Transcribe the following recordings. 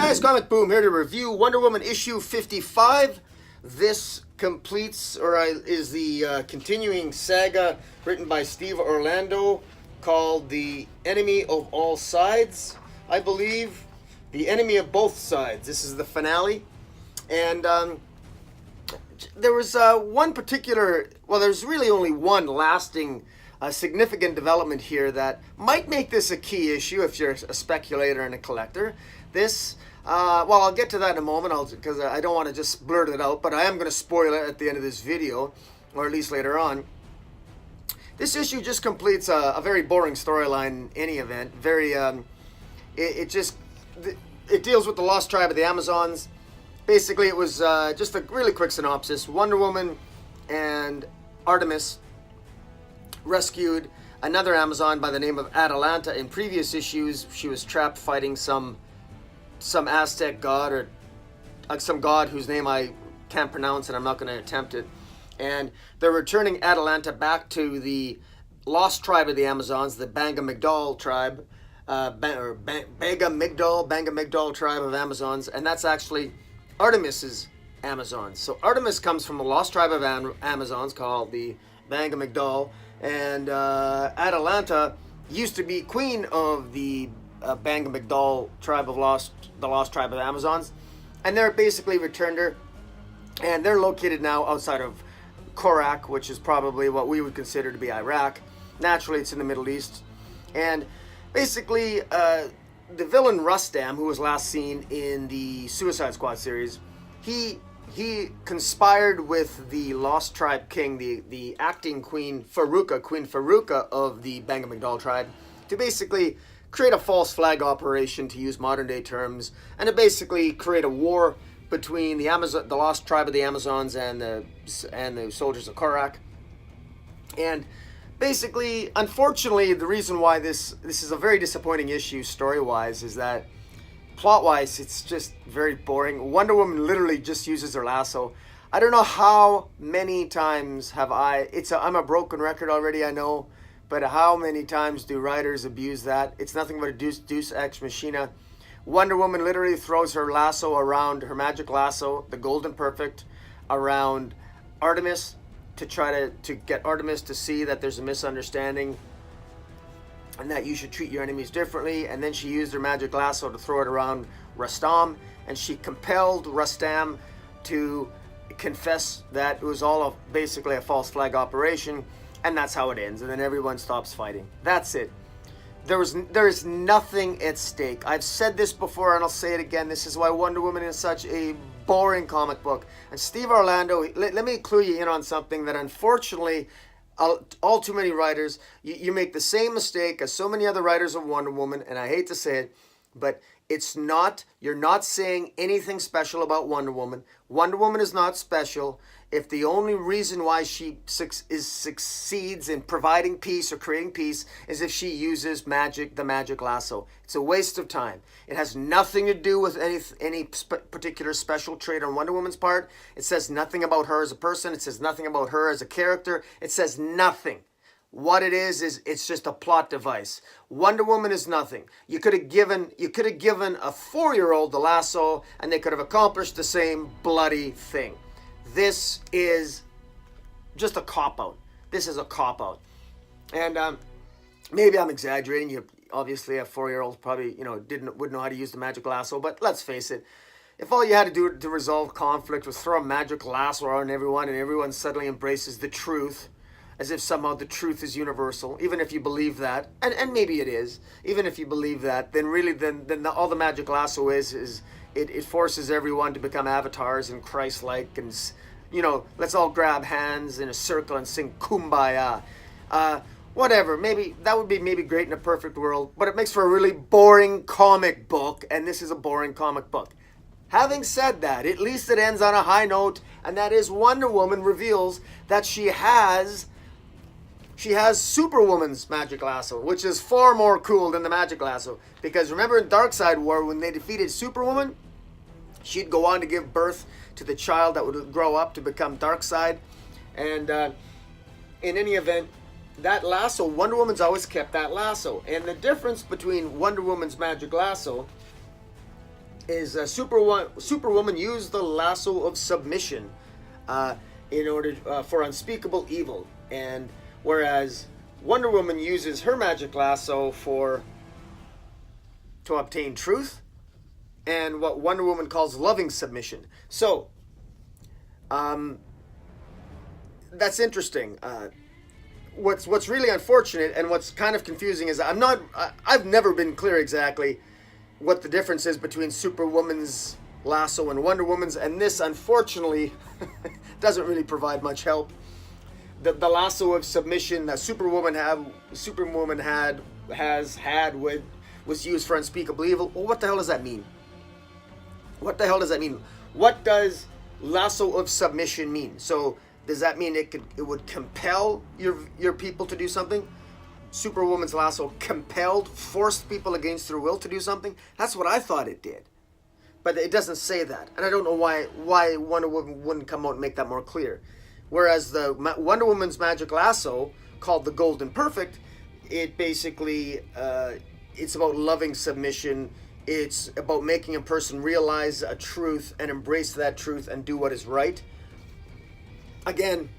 guys, Comic Boom here to review Wonder Woman issue 55. This completes, or is the continuing saga written by Steve Orlando called The Enemy of All Sides, I believe. The Enemy of Both Sides. This is the finale. And there was one particular, well, there's really only one lasting significant development here that might make this a key issue if you're a speculator and a collector. This, well, I'll get to that in a moment because I don't want to just blurt it out, but I am going to spoil it at the end of this video, or at least later on. This issue just completes a very boring storyline in any event. Very, it deals with the lost tribe of the Amazons. Basically, it was just a really quick synopsis. Wonder Woman and Artemis rescued another Amazon by the name of Atalanta. In previous issues, she was trapped fighting some Aztec god, or some god whose name I can't pronounce, and I'm not going to attempt it. And they're returning Atalanta back to the lost tribe of the Amazons, the Banga Migdal tribe, Banga Migdal tribe of Amazons, and that's actually Artemis's Amazons. So Artemis comes from a lost tribe of Amazons called the Banga Migdal, and Atalanta used to be queen of the Banga Migdal tribe of the lost tribe of Amazons, and they're basically returned her, and they're located now outside of Korak, which is probably what we would consider to be Iraq. Naturally, it's in the Middle East, and basically the villain Rustam, who was last seen in the Suicide Squad series, he conspired with the Lost Tribe King, the acting Queen Faruka of the Banga Migdal tribe, to basically create a false flag operation, to use modern day terms, and to basically create a war between the Lost Tribe of the Amazons and the soldiers of Korak. And basically, unfortunately, the reason why this is a very disappointing issue story-wise is that plot-wise, it's just very boring. Wonder Woman literally just uses her lasso. I don't know how many times have I'm a broken record already, I know, but how many times do writers abuse that? It's nothing but a deus ex machina. Wonder Woman literally throws her lasso around, her magic lasso, the Golden Perfect, around Artemis to try to get Artemis to see that there's a misunderstanding and that you should treat your enemies differently. And then she used her magic lasso to throw it around Rustam, and she compelled Rustam to confess that it was all basically a false flag operation, and that's how it ends. And then everyone stops fighting. That's it. There is nothing at stake. I've said this before and I'll say it again. This is why Wonder Woman is such a boring comic book. And Steve Orlando, let me clue you in on something that unfortunately all too many writers, you make the same mistake as so many other writers of Wonder Woman, and I hate to say it, but you're not saying anything special about Wonder Woman. Wonder Woman is not special if the only reason why she succeeds in providing peace or creating peace is if she uses the magic lasso. It's a waste of time. It has nothing to do with any particular special trait on Wonder Woman's part. It says nothing about her as a person. It says nothing about her as a character. It says nothing. What it is it's just a plot device. Wonder Woman is nothing. You could have given a 4-year-old the lasso, and they could have accomplished the same bloody thing. This is just a cop-out. This is a cop-out. And maybe I'm exaggerating. You obviously, a 4-year-old probably wouldn't know how to use the magic lasso. But let's face it, if all you had to do to resolve conflict was throw a magic lasso around everyone, and everyone suddenly embraces the truth, as if somehow the truth is universal, even if you believe that, and maybe it is, even if you believe that, then really, all the magic lasso is it forces everyone to become avatars and Christ-like, and let's all grab hands in a circle and sing Kumbaya. Whatever, maybe that would be great in a perfect world, but it makes for a really boring comic book, and this is a boring comic book. Having said that, at least it ends on a high note, and that is Wonder Woman reveals that she has SuperWoman's magic lasso, which is far more cool than the magic lasso. Because remember in Darkseid War, when they defeated Superwoman, she'd go on to give birth to the child that would grow up to become Darkseid. And in any event, that lasso, Wonder Woman's always kept that lasso. And the difference between Wonder Woman's magic lasso is Superwoman used the lasso of submission in order for unspeakable evil, and whereas Wonder Woman uses her magic lasso to obtain truth, and what Wonder Woman calls loving submission. So, that's interesting. What's really unfortunate and what's kind of confusing is I've never been clear exactly what the difference is between Superwoman's lasso and Wonder Woman's, and this unfortunately doesn't really provide much help. The lasso of submission that Superwoman was used for unspeakable evil. Well, what the hell does that mean? What the hell does that mean? What does lasso of submission mean? So does that mean it would compel your people to do something? Superwoman's lasso forced people against their will to do something? That's what I thought it did. But it doesn't say that. And I don't know why Wonder Woman wouldn't come out and make that more clear. Whereas the Wonder Woman's magic lasso, called the Golden Perfect, it basically, it's about loving submission. It's about making a person realize a truth and embrace that truth and do what is right. Again,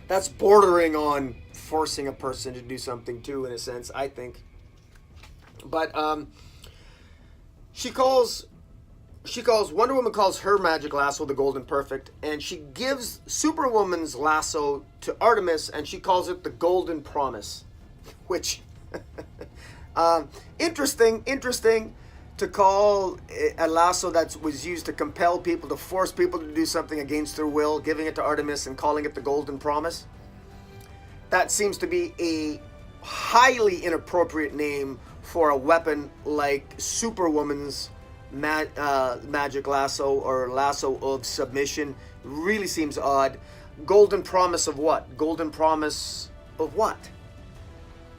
that's bordering on forcing a person to do something too, in a sense, I think. But Wonder Woman calls her magic lasso the Golden Perfect, and she gives Superwoman's lasso to Artemis, and she calls it the Golden Promise, which interesting to call a lasso that was used to compel people, to force people to do something against their will, giving it to Artemis and calling it the Golden Promise. That seems to be a highly inappropriate name for a weapon like Superwoman's magic lasso or lasso of submission. Really seems odd. Golden Promise of what? Golden Promise of what?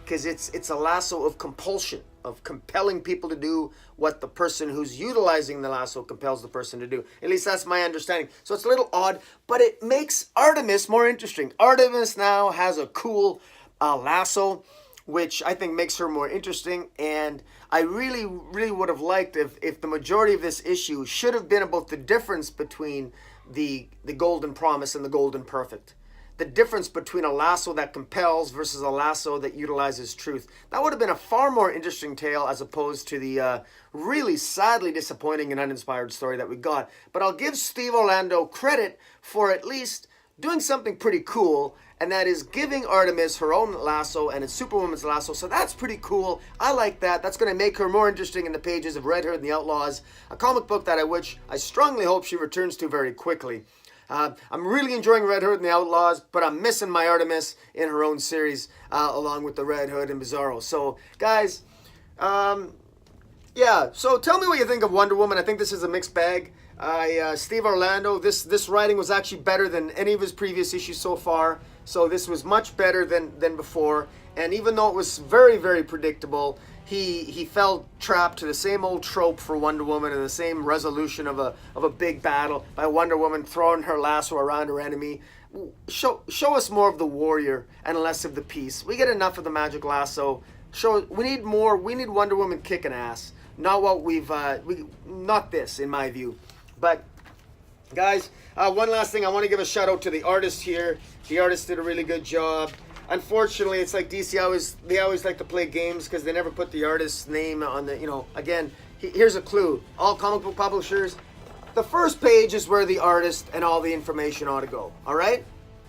Because it's a lasso of compulsion, of compelling people to do what the person who's utilizing the lasso compels the person to do. At least that's my understanding. So it's a little odd, but it makes Artemis more interesting. Artemis now has a cool lasso, which I think makes her more interesting. And I really, really would have liked if the majority of this issue should have been about the difference between the Golden Promise and the Golden Perfect. The difference between a lasso that compels versus a lasso that utilizes truth. That would have been a far more interesting tale as opposed to the really sadly disappointing and uninspired story that we got. But I'll give Steve Orlando credit for at least doing something pretty cool, and that is giving Artemis her own lasso, and it's Superwoman's lasso, so that's pretty cool. I like that. That's going to make her more interesting in the pages of Red Hood and the Outlaws, a comic book that I strongly hope she returns to very quickly. I'm really enjoying Red Hood and the Outlaws, but I'm missing my Artemis in her own series, along with the Red Hood and Bizarro. So, guys, yeah, so tell me what you think of Wonder Woman. I think this is a mixed bag. Steve Orlando, this writing was actually better than any of his previous issues so far. So this was much better than before. And even though it was very, very predictable, he fell trapped to the same old trope for Wonder Woman and the same resolution of a big battle by Wonder Woman throwing her lasso around her enemy. Show us more of the warrior and less of the peace. We get enough of the magic lasso. We need more. We need Wonder Woman kicking ass. Not what not this, in my view. But guys, one last thing, I want to give a shout out to the artist here. The artist did a really good job. Unfortunately, it's like DC they always like to play games because they never put the artist's name on the, again, here's a clue. All comic book publishers, the first page is where the artist and all the information ought to go. All right?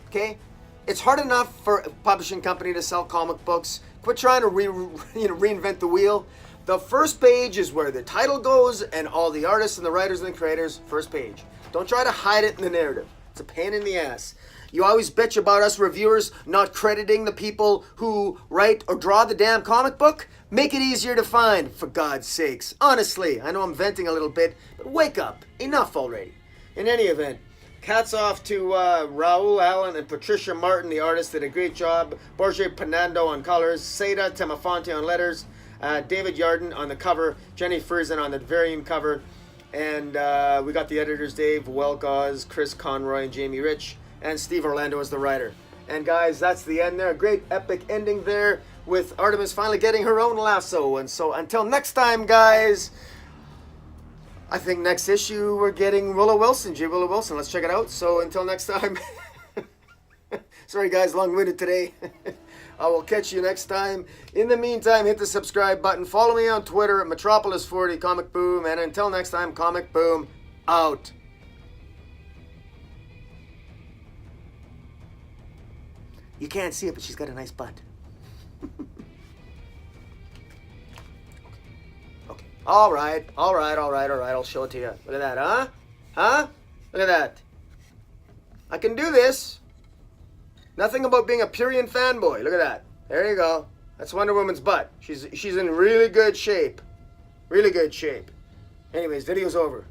Okay? It's hard enough for a publishing company to sell comic books. Quit trying to reinvent the wheel. The first page is where the title goes and all the artists and the writers and the creators, first page. Don't try to hide it in the narrative. It's a pain in the ass. You always bitch about us reviewers not crediting the people who write or draw the damn comic book. Make it easier to find, for God's sakes. Honestly, I know I'm venting a little bit, but wake up. Enough already. In any event, hats off to Raul Allen and Patricia Martin, the artists, did a great job. Borge Penando on colors, Seda Temafonte on letters, David Yarden on the cover, Jenny Friesen on the variant cover, and we got the editors, Dave Welgoz, Chris Conroy, and Jamie Rich, and Steve Orlando as the writer. And guys, that's the end there. A great epic ending there with Artemis finally getting her own lasso. And so until next time, guys, I think next issue we're getting Willow Wilson, J. Willow Wilson. Let's check it out. So until next time. Sorry guys, long-winded today. I will catch you next time. In the meantime, hit the subscribe button. Follow me on Twitter at Metropolis40 Comic Boom. And until next time, Comic Boom out. You can't see it, but she's got a nice butt. Okay. All right. I'll show it to you. Look at that, huh? Huh? Look at that. I can do this. Nothing about being a Purian fanboy. Look at that. There you go. That's Wonder Woman's butt. She's in really good shape. Really good shape. Anyways, video's over.